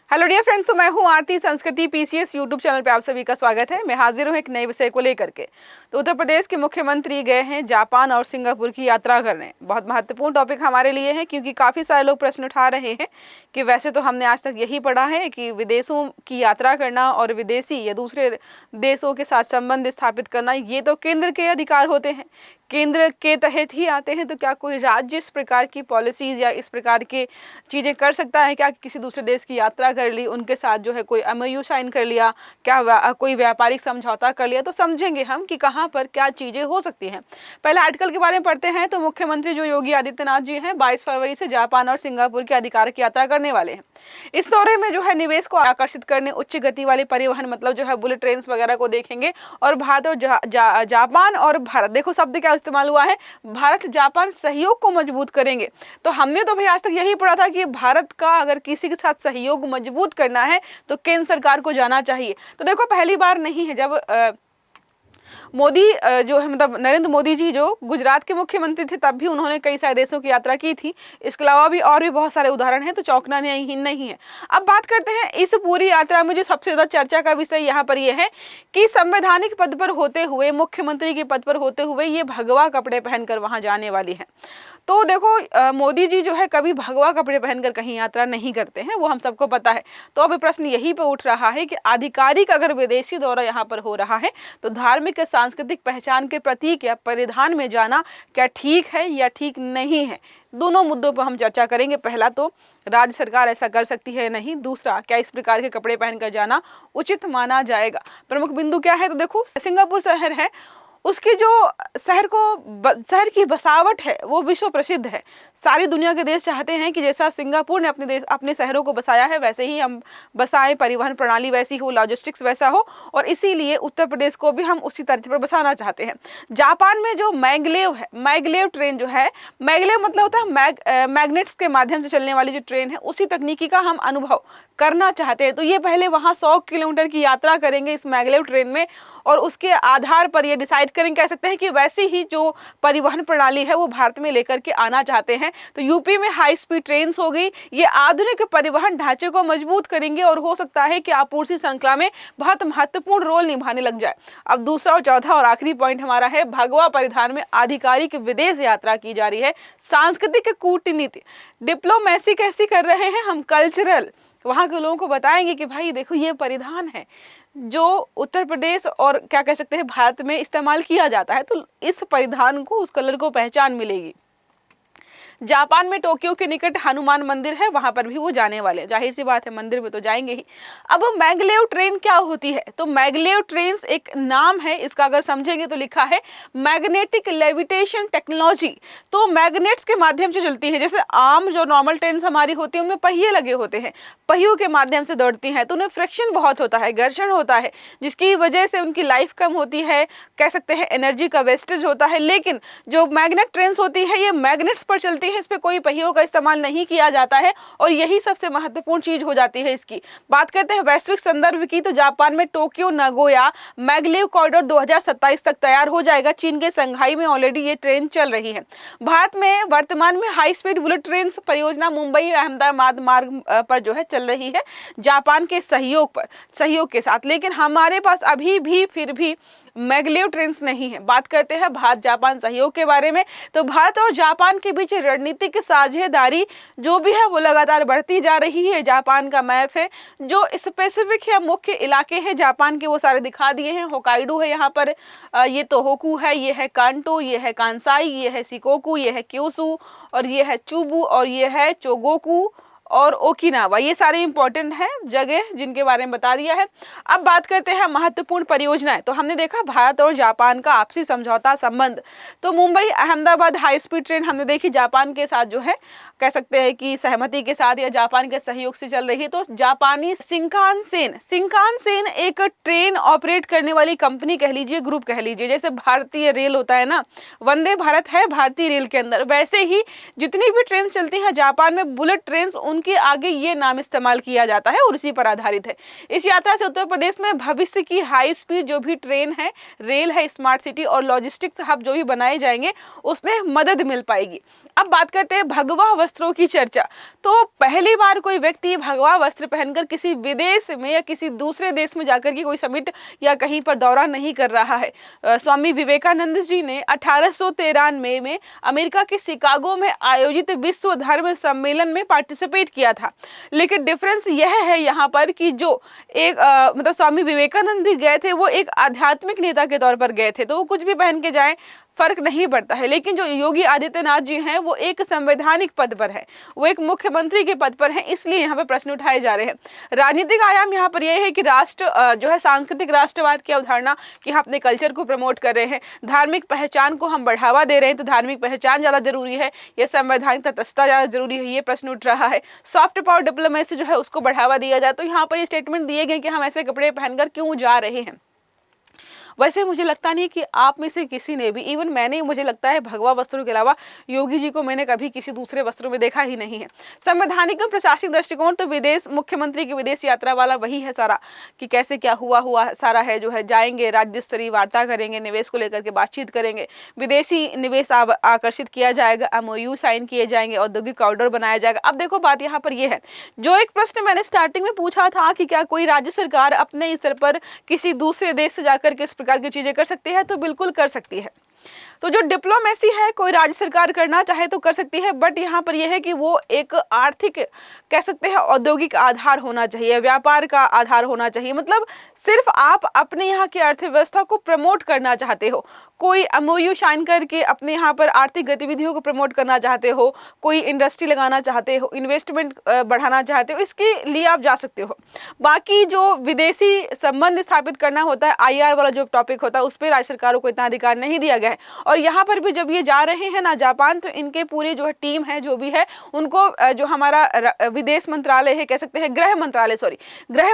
Hello dear friends, तो मैं हूं आरती। संस्कृति पीसीएस यूट्यूब चैनल पे आप सभी का स्वागत है। मैं हाजिर हूं एक नए विषय को लेकर के। तो उत्तर प्रदेश के मुख्यमंत्री गए हैं जापान और सिंगापुर की यात्रा करने। बहुत महत्वपूर्ण टॉपिक हमारे लिए है, क्योंकि काफ़ी सारे लोग प्रश्न उठा रहे हैं कि वैसे तो हमने आज तक यही पढ़ा है कि विदेशों की यात्रा करना और विदेशी या दूसरे देशों के साथ संबंध स्थापित करना ये तो केंद्र के अधिकार होते हैं, केंद्र के तहत ही आते हैं। तो क्या कोई राज्य इस प्रकार की पॉलिसीज़ या इस प्रकार की चीज़ें कर सकता है क्या? किसी दूसरे देश की यात्रा कर ली, उनके साथ जो है कोई एमओयू साइन कर लिया, क्या कोई व्यापारिक समझौता कर लिया, तो समझेंगे हम कि कहाँ पर क्या चीज़ें हो सकती हैं। पहले आर्टिकल के बारे में पढ़ते हैं। तो मुख्यमंत्री जो योगी आदित्यनाथ जी हैं 22 फरवरी से जापान और सिंगापुर की आधिकारिक यात्रा करने वाले हैं। इस दौरे में जो है निवेश को आकर्षित करने उच्च गति वाले परिवहन, मतलब जो है बुलेट ट्रेन वगैरह को देखेंगे। और भारत और जापान और भारत, देखो शब्द क्या इस्तेमाल हुआ है, भारत जापान सहयोग को मजबूत करेंगे। तो हमने तो भाई आज तक यही पढ़ा था कि भारत का अगर किसी के साथ सहयोग मजबूत करना है तो केंद्र सरकार को जाना चाहिए। तो देखो पहली बार नहीं है जब मोदी जो है, मतलब नरेंद्र मोदी जी जो गुजरात के मुख्यमंत्री थे तब भी उन्होंने कई सारे देशों की यात्रा की थी। इसके अलावा भी और भी बहुत सारे उदाहरण हैं, तो चौंकना नहीं है। अब बात करते हैं इस पूरी यात्रा में जो सबसे ज्यादा चर्चा का विषय यहाँ पर यह है कि संवैधानिक पद पर होते हुए, मुख्यमंत्री के पद पर होते हुए ये भगवा कपड़े पहनकर वहां जाने वाली है। तो देखो मोदी जी जो है कभी भगवा कपड़े पहनकर कहीं यात्रा नहीं करते हैं, वो हम सबको पता है। तो अब प्रश्न यही पे उठ रहा है कि आधिकारिक अगर विदेशी दौरा यहाँ पर हो रहा है तो धार्मिक सांस्कृतिक पहचान के प्रतीक या परिधान में जाना क्या ठीक है या ठीक नहीं है। दोनों मुद्दों पर हम चर्चा करेंगे। पहला तो राज्य सरकार ऐसा कर सकती है नहीं, दूसरा क्या इस प्रकार के कपड़े पहनकर जाना उचित माना जाएगा। प्रमुख बिंदु क्या है, तो देखो सिंगापुर शहर है, उसकी जो शहर की बसावट है वो विश्व प्रसिद्ध है। सारी दुनिया के देश चाहते हैं कि जैसा सिंगापुर ने अपने शहरों को बसाया है वैसे ही हम बसाएं, परिवहन प्रणाली वैसी हो, लॉजिस्टिक्स वैसा हो, और इसीलिए उत्तर प्रदेश को भी हम उसी तर्ज पर बसाना चाहते हैं। जापान में जो मैगलेव है, मैगलेव ट्रेन जो है, मैगलेव मतलब होता है मैग्नेट्स के माध्यम से चलने वाली जो ट्रेन है, उसी तकनीकी का हम अनुभव करना चाहते हैं। तो ये पहले वहाँ 100 किलोमीटर की यात्रा करेंगे इस मैगलेव ट्रेन में, और उसके आधार पर ये डिसाइड करेंगे, कह सकते हैं कि वैसी ही जो परिवहन प्रणाली है वो भारत में लेकर के आना चाहते हैं। तो यूपी में हाई स्पीड ट्रेन हो गई, ये आधुनिक परिवहन ढांचे को मजबूत करेंगे और हो सकता है कि आपूर्ति श्रृंखला में बहुत महत्वपूर्ण रोल निभाने लग जाए। अब दूसरा और चौथा और आखिरी पॉइंट हमारा है, भगवा परिधान में आधिकारिक विदेश यात्रा की जा रही है। सांस्कृतिक कूटनीति, डिप्लोमेसी कैसी कर रहे हैं हम, कल्चरल, वहाँ के लोगों को बताएंगे कि भाई देखो ये परिधान है जो उत्तर प्रदेश और क्या कह सकते हैं भारत में इस्तेमाल किया जाता है, तो इस परिधान को, उस कलर को पहचान मिलेगी। जापान में टोक्यो के निकट हनुमान मंदिर है, वहां पर भी वो जाने वाले हैं, जाहिर सी बात है मंदिर में तो जाएंगे ही। अब मैगलेव ट्रेन क्या होती है, तो मैगलेव ट्रेन एक नाम है इसका, अगर समझेंगे तो लिखा है मैग्नेटिक लेविटेशन टेक्नोलॉजी। तो मैग्नेट्स के माध्यम से चलती है। जैसे आम जो नॉर्मल ट्रेन हमारी होती है उनमें पहिए लगे होते हैं, पहियों के माध्यम से दौड़ती हैं, तो उन्हें फ्रिक्शन बहुत होता है, घर्षण होता है, जिसकी वजह से उनकी लाइफ कम होती है, कह सकते हैं एनर्जी का वेस्टेज होता है। लेकिन जो मैग्नेट ट्रेन होती है ये मैग्नेट्स पर चलती है, इस पे कोई पहियों का इस्तेमाल नहीं किया जाता है, और यही सबसे महत्वपूर्ण चीज हो जाती है इसकी। बात करते हैं वैश्विक संदर्भ की, तो जापान में टोक्यो नागोया मैगलेव कॉरिडोर 2027 तक तैयार हो जाएगा। चीन के संघाई में ऑलरेडी ये ट्रेन चल रही है। भारत में वर्तमान में हाई स्पीड बुलेट ट्रेन परियोजना मुंबई अहमदाबाद मार्ग पर जो है चल रही है, जापान के सहयोग के साथ। लेकिन हमारे पास अभी भी फिर भी मैगलेव ट्रेन्स नहीं है। बात करते हैं भारत जापान सहयोग के बारे में, तो भारत और जापान के बीच रणनीतिक साझेदारी जो भी है वो लगातार बढ़ती जा रही है। जापान का मैप है, जो स्पेसिफिक है मुख्य इलाके हैं जापान के वो सारे दिखा दिए हैं। होकाइडो है यहाँ पर, ये तोहोकू है, ये है कांटो, ये है कांसाई, ये है शिकोकू, ये है क्योसू, और ये है चुबू, और ये है चोगोकू और ओकिनावा। ये सारे इंपॉर्टेंट हैं जगह जिनके बारे में बता दिया है। अब बात करते हैं महत्वपूर्ण परियोजनाएं। तो हमने देखा भारत और जापान का आपसी समझौता संबंध, तो Mumbai Ahmedabad high speed train हमने देखी जापान के साथ जो है कह सकते हैं कि सहमति के साथ या जापान के सहयोग से चल रही है। तो जापानी शिंकानसेन एक ट्रेन ऑपरेट करने वाली कंपनी कह लीजिए, ग्रुप कह लीजिए, जैसे भारतीय रेल होता है ना, वंदे भारत है भारतीय रेल के अंदर, वैसे ही जितनी भी ट्रेन चलती है जापान में बुलेट ट्रेन उनके आगे ये नाम इस्तेमाल किया जाता है और उसी पर आधारित है। इस यात्रा से उत्तर प्रदेश में भविष्य की हाई स्पीड जो भी ट्रेन है, रेल है, स्मार्ट सिटी और लॉजिस्टिक्स हब जो भी बनाए जाएंगे उसमें मदद मिल पाएगी। अब बात करते हैं भगवा वस्त्रों की चर्चा। तो पहली बार कोई व्यक्ति भगवा वस्त्र पहनकर किसी विदेश में या किसी दूसरे देश में जाकर के कोई समिट या कहीं पर दौरा नहीं कर रहा है। स्वामी विवेकानंद जी ने 1893 में अमेरिका के शिकागो में आयोजित विश्व धर्म सम्मेलन में पार्टिसिपेट किया था। लेकिन डिफरेंस यह है यहाँ पर कि जो एक मतलब स्वामी विवेकानंद जी गए थे वो एक आध्यात्मिक नेता के तौर पर गए थे, तो वो कुछ भी पहन के जाएं फर्क नहीं पड़ता है। लेकिन जो योगी आदित्यनाथ जी हैं वो एक संवैधानिक पद पर है, वो एक मुख्यमंत्री के पद पर हैं, इसलिए यहाँ पे प्रश्न उठाए जा रहे हैं। राजनीतिक आयाम यहाँ पर यह है कि राष्ट्र जो है सांस्कृतिक राष्ट्रवाद की अवधारणा कि हम अपने कल्चर को प्रमोट कर रहे हैं, धार्मिक पहचान को हम बढ़ावा दे रहे हैं, तो धार्मिक पहचान ज़्यादा जरूरी है या संवैधानिक तटस्थता ज़्यादा जरूरी है, ये प्रश्न उठ रहा है। सॉफ्ट पावर डिप्लोमेसी जो है उसको बढ़ावा दिया जाए, तो यहाँ पर ये स्टेटमेंट दिए गए कि हम ऐसे कपड़े पहनकर क्यों जा रहे हैं। वैसे मुझे लगता नहीं कि आप में से किसी ने भी, इवन मैंने, मुझे लगता है भगवा वस्त्रों के अलावा योगी जी को मैंने कभी किसी दूसरे वस्त्रों में देखा ही नहीं है। संवैधानिक और प्रशासनिक दृष्टिकोण तो विदेश मुख्यमंत्री की विदेश यात्रा वाला वही है सारा, कि कैसे क्या हुआ सारा है जो है। जाएंगे, राज्य स्तरीय वार्ता करेंगे, निवेश को लेकर के बातचीत करेंगे, विदेशी निवेश आकर्षित किया जाएगा, MOU साइन किए जाएंगे, औद्योगिक कॉरिडोर बनाया जाएगा। अब देखो बात यहाँ पर यह है, जो एक प्रश्न मैंने स्टार्टिंग में पूछा था कि क्या कोई राज्य सरकार अपने स्तर पर किसी दूसरे देश से जाकर के इस प्रकार की चीजें कर सकती है, तो बिल्कुल कर सकती है। तो जो डिप्लोमेसी है कोई राज्य सरकार करना चाहे तो कर सकती है, बट यहाँ पर यह है कि वो एक आर्थिक, कह सकते हैं औद्योगिक आधार होना चाहिए, व्यापार का आधार होना चाहिए। मतलब सिर्फ आप अपने यहाँ की अर्थव्यवस्था को प्रमोट करना चाहते हो, कोई MOU साइन करके अपने यहाँ पर आर्थिक गतिविधियों को प्रमोट करना चाहते हो, कोई इंडस्ट्री लगाना चाहते हो, इन्वेस्टमेंट बढ़ाना चाहते हो, इसके लिए आप जा सकते हो। बाकी जो विदेशी संबंध स्थापित करना होता है, IR वाला जो टॉपिक होता है, उस पर राज्य सरकारों को इतना अधिकार नहीं दिया गया है। और यहाँ पर भी जब ये जा रहे हैं ना जापान, तो इनके पूरी जो है टीम है, जो भी है, उनको जो हमारा विदेश मंत्रालय है, कह सकते हैं गृह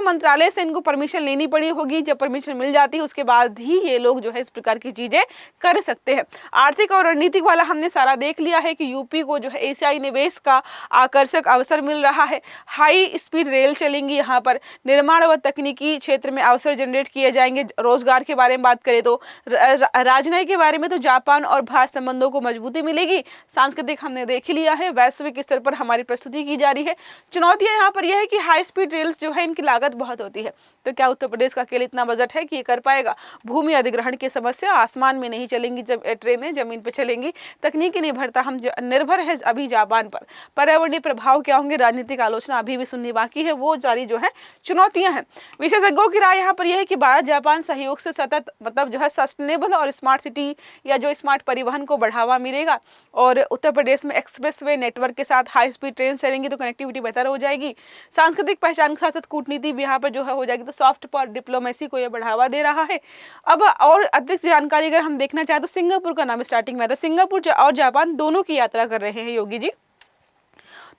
मंत्रालय से इनको परमिशन लेनी पड़ी होगी। जब परमिशन मिल जाती है उसके बाद ही ये लोग जो है इस प्रकार की चीजें कर सकते हैं। आर्थिक और रणनीतिक वाला हमने सारा देख लिया है कि यूपी को जो है एशियाई निवेश का आकर्षक अवसर मिल रहा है, हाई स्पीड रेल चलेंगी, यहाँ पर निर्माण व तकनीकी क्षेत्र में अवसर जनरेट किए जाएंगे। रोजगार के बारे में बात करें तो राजनयिक के बारे में तो जापान और भारत संबंधों को मजबूती मिलेगी। सांस्कृतिक हमने देख लिया है, वैश्विक स्तर पर हमारी प्रस्तुति की जा रही है। चुनौतियां यहाँ पर यह है कि हाई स्पीड रेल्स जो है इनकी लागत बहुत होती है, तो क्या उत्तर प्रदेश का अकेले इतना बजट है कि ये कर पाएगा? भूमि अधिग्रहण की समस्या, आसमान में नहीं चलेंगी जब ट्रेनें, जमीन पर चलेंगी, तकनीकी निर्भरता, हम निर्भर है अभी जापान पर। पर्यावरणीय प्रभाव क्या होंगे, राजनीतिक आलोचना अभी भी सुननी बाकी है, वो जारी जो है चुनौतियां हैं। विशेषज्ञों की राय यहाँ पर यह है कि भारत जापान सहयोग से सतत मतलब जो है सस्टेनेबल और स्मार्ट सिटी या जो स्मार्ट परिवहन को बढ़ावा मिलेगा, और उत्तर प्रदेश में एक्सप्रेसवे नेटवर्क के साथ हाई स्पीड ट्रेन चलेंगी तो कनेक्टिविटी बेहतर हो जाएगी। सांस्कृतिक पहचान के साथ कूटनीति भी यहाँ पर जो है हो जाएगी, तो सॉफ्ट पावर डिप्लोमेसी को यह बढ़ावा दे रहा है। अब और अतिरिक्त जानकारी अगर हम देखना चाहें तो सिंगापुर का नाम स्टार्टिंग में आता है। सिंगापुर और जापान दोनों की यात्रा कर रहे हैं योगी जी।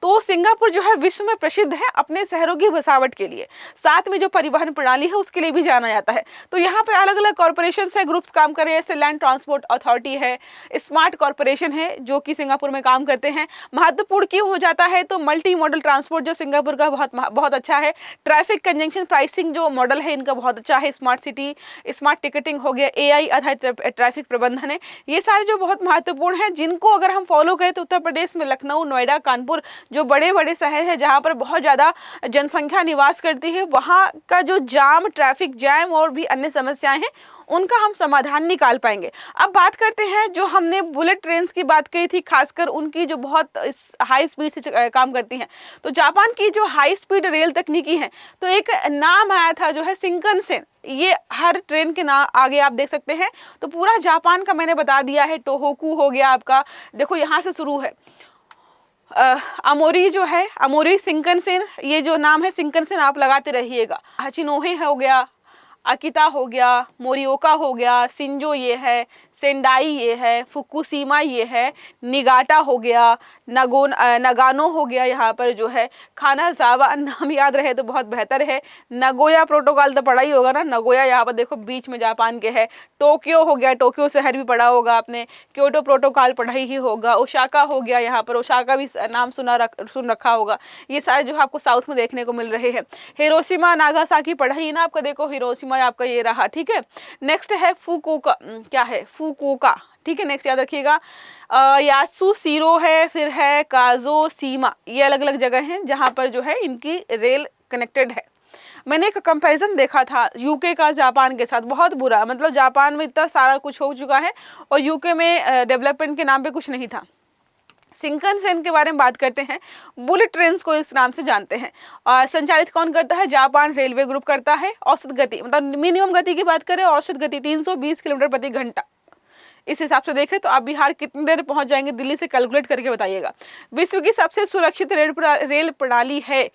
तो सिंगापुर जो है विश्व में प्रसिद्ध है अपने शहरों की बसावट के लिए, साथ में जो परिवहन प्रणाली है उसके लिए भी जाना जाता है। तो यहाँ पे अलग अलग कॉर्पोरेशन है, ग्रुप्स काम कर रहे हैं, जैसे लैंड ट्रांसपोर्ट अथॉरिटी है, स्मार्ट कॉर्पोरेशन है जो कि सिंगापुर में काम करते हैं। महत्वपूर्ण क्यों हो जाता है, तो मल्टी मॉडल ट्रांसपोर्ट जो सिंगापुर का बहुत अच्छा है, ट्रैफिक कंजंक्शन प्राइसिंग जो मॉडल है इनका बहुत अच्छा है, स्मार्ट सिटी, स्मार्ट टिकटिंग हो गया, AI आधारित ट्रैफिक प्रबंधन है, ये सारे जो बहुत महत्वपूर्ण है, जिनको अगर हम फॉलो करें तो उत्तर प्रदेश में लखनऊ, नोएडा, कानपुर जो बड़े बड़े शहर है जहां पर बहुत ज़्यादा जनसंख्या निवास करती है, वहां का जो जाम, ट्रैफिक जैम और भी अन्य समस्याएं हैं उनका हम समाधान निकाल पाएंगे। अब बात करते हैं जो हमने बुलेट ट्रेन की बात कही थी, खासकर उनकी जो बहुत हाई स्पीड से काम करती हैं। तो जापान की जो हाई स्पीड रेल तकनीकी है, तो एक नाम आया था जो है शिंकनसेन, ये हर ट्रेन के नाम आगे आप देख सकते हैं। तो पूरा जापान का मैंने बता दिया है। टोहोकू हो गया आपका, देखो यहाँ से शुरू है, अमोरी जो है, अमोरी शिंकनसेन, ये जो नाम है शिंकनसेन आप लगाते रहिएगा। हचिनोहे हो गया, अकिता हो गया, मोरियोका हो गया, सिंजो ये है, सेंडाई ये है, फुकुशिमा ये है, निगाटा हो गया, नगानो हो गया, यहाँ पर जो है कानाजावा, नाम याद रहे तो बहुत बेहतर है। नगोया प्रोटोकॉल तो पढ़ा ही होगा ना, नगोया यहाँ पर देखो बीच में जापान के है। टोक्यो हो गया, टोक्यो शहर भी पढ़ा होगा आपने। क्योटो प्रोटोकॉल पढ़ा ही होगा। ओसाका हो गया, यहाँ पर ओसाका भी नाम सुन रखा होगा। ये सारे जो है आपको साउथ में देखने को मिल रहे हैं। हिरोशिमा नागासाकी पढ़ा ही ना आपका, देखो हिरोशिमा आपका ये रहा, ठीक है। नेक्स्ट है फुकुओका, क्या है फुकुओका, ठीक है। नेक्स्ट याद रखिएगा यात्सुशिरो है, फिर है काजोशीमा, ये अलग अलग जगह हैं जहां पर जो है इनकी रेल कनेक्टेड है। मैंने एक कंपैरिजन देखा था यूके का जापान के साथ, बहुत बुरा, मतलब जापान में इतना सारा कुछ हो चुका है और यूके में डेवलपमेंट के नाम पे कुछ नहीं था। शिंकानसेन के बारे में बात करते हैं, बुलेट ट्रेन्स को इस नाम से जानते हैं। संचालित कौन करता है? जापान रेलवे ग्रुप करता है। औसत गति, मतलब मिनिमम गति की बात करें, औसत गति 320 किलोमीटर प्रति घंटा। इस हिसाब से देखें तो आप बिहार कितनी देर पहुंच जाएंगे दिल्ली से, कैलकुलेट करके बताइएगा। विश्व की सबसे सुरक्षित रेल प्रणाली है,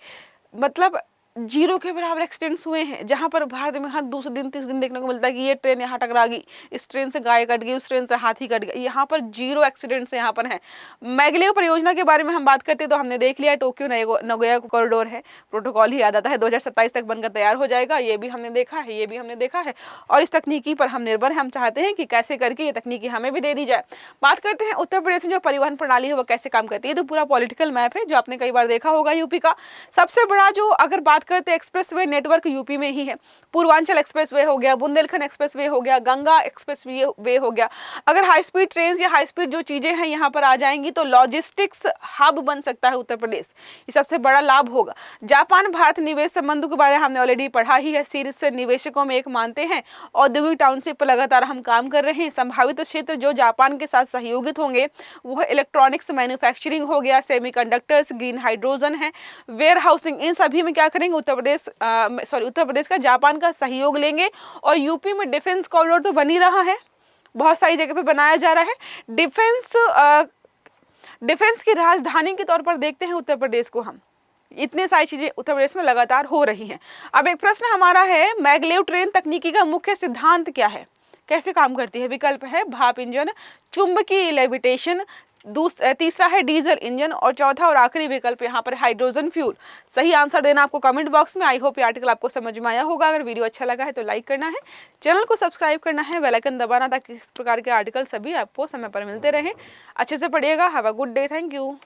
मतलब जीरो के बराबर एक्सीडेंट्स हुए हैं, जहां पर भारत में हर दूसरे दिन तीसरे दिन देखने को मिलता है कि ये ट्रेन यहाँ टकरा गई, इस ट्रेन से गाय कट गई, उस ट्रेन से हाथी कट गया। यहाँ पर जीरो एक्सीडेंट्स यहाँ पर हैं। मैगलेव परियोजना के बारे में हम बात करते हैं तो हमने देख लिया टोक्यो नगोया कॉरिडोर है, प्रोटोकॉल ही याद आता है, 2027 तक बनकर तैयार हो जाएगा। ये भी हमने देखा है, ये भी हमने देखा है, और इस तकनीकी पर हम निर्भर है। हम चाहते हैं कि कैसे करके ये तकनीकी हमें भी दे दी जाए। बात करते हैं उत्तर प्रदेश में जो परिवहन प्रणाली है वो कैसे काम करती है। तो पूरा पॉलिटिकल मैप है जो आपने कई बार देखा होगा। यूपी का सबसे बड़ा जो अगर बात करते हैं एक्सप्रेस नेटवर्क यूपी में ही है। पूर्वांचल एक्सप्रेसवे हो गया, बुंदेलखंड एक्सप्रेसवे हो गया, गंगा एक्सप्रेसवे हो गया। अगर हाई स्पीड ट्रेन या हाई स्पीड जो चीजें हैं यहाँ पर आ जाएंगी तो लॉजिस्टिक्स हब बन सकता है उत्तर प्रदेश, ये सबसे बड़ा लाभ होगा। जापान भारत निवेश संबंधों के बारे में हमने ऑलरेडी पढ़ा ही है। शीर्ष निवेशकों में एक मानते हैं। औद्योगिक टाउनशिप पर लगातार हम काम कर रहे हैं। संभावित क्षेत्र जो जापान के साथ सहयोगित होंगे वो है इलेक्ट्रॉनिक्स मैन्युफैक्चरिंग हो गया, सेमीकंडक्टर्स, ग्रीन हाइड्रोजन है, वेयर हाउसिंग। इन सभी में क्या करेंगे उत्तर प्रदेश का जापान का सहयोग लेंगे। और यूपी में डिफेंस कॉरिडोर तो बन ही रहा है, बहुत सारी जगह पे बनाया जा रहा है। डिफेंस की राजधानी के तौर पर देखते हैं उत्तर प्रदेश को हम। इतने सारी चीजें उत्तर प्रदेश में लगातार हो रही हैं। अब एक प्रश्न हमारा है, मैगलेव ट्रेन तकनीकी का मुख्य सिद्धांत क्या है, कैसे काम करती है? विकल्प है भाप इंजन, चुंबकीय लेविटेशन, तीसरा है डीजल इंजन, और चौथा और आखिरी विकल्प यहाँ पर हाइड्रोजन फ्यूल। सही आंसर देना आपको कमेंट बॉक्स में। आई होप ये आर्टिकल आपको समझ में आया होगा। अगर वीडियो अच्छा लगा है तो लाइक करना है, चैनल को सब्सक्राइब करना है, बेल आइकन दबाना ताकि इस प्रकार के आर्टिकल सभी आपको समय पर मिलते रहें। अच्छे से पढ़िएगा। Have a good day. Thank you.